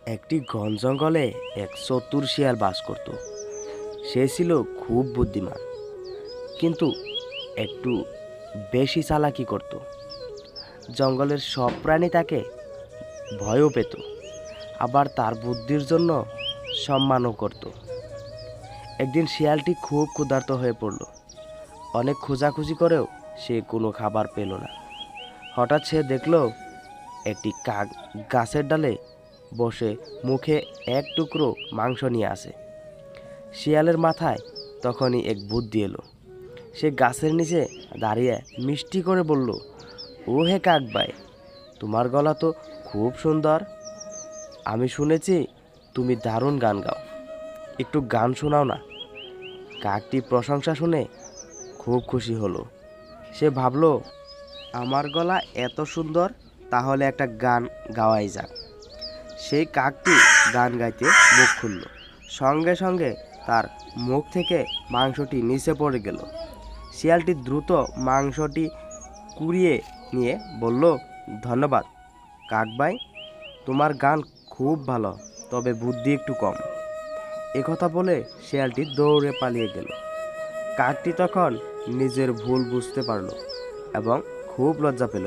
একটি ঘন জঙ্গলে এক চতুর শিয়াল বাস করত। সে ছিল খুব বুদ্ধিমান, কিন্তু একটু বেশি চালাকি করত। জঙ্গলের সব প্রাণী তাকে ভয়ও পেত, আবার তার বুদ্ধির জন্য সম্মানও করত। একদিন শিয়ালটি খুব ক্ষুধার্ত হয়ে পড়ল। অনেক খোঁজাখুঁজি করেও সে কোনো খাবার পেল না। হঠাৎ সে দেখল একটি কাক গাছের ডালে বসে মুখে এক টুকরো মাংস নিয়ে আসে। শিয়ালের মাথায় তখনই এক বুদ্ধি এলো। সে গাছের নিচে দাঁড়িয়ে মিষ্টি করে বলল, ও হে কাক ভাই, তোমার গলা তো খুব সুন্দর। আমি শুনেছি তুমি দারুণ গান গাও, একটু গান শোনাও না। কাকটি প্রশংসা শুনে খুব খুশি হলো। সে ভাবলো, আমার গলা এত সুন্দর, তাহলে একটা গান গাওয়াই যাক। সেই কাকটি গান গাইতে মুখ খুলল। সঙ্গে সঙ্গে তার মুখ থেকে মাংসটি নিচে পড়ে গেল। শিয়ালটি দ্রুত মাংসটি কুড়িয়ে নিয়ে বলল, ধন্যবাদ কাক ভাই, তোমার গান খুব ভালো, তবে বুদ্ধি একটু কম। একথা বলে শিয়ালটি দৌড়ে পালিয়ে গেল। কাকটি তখন নিজের ভুল বুঝতে পারল এবং খুব লজ্জা পেল।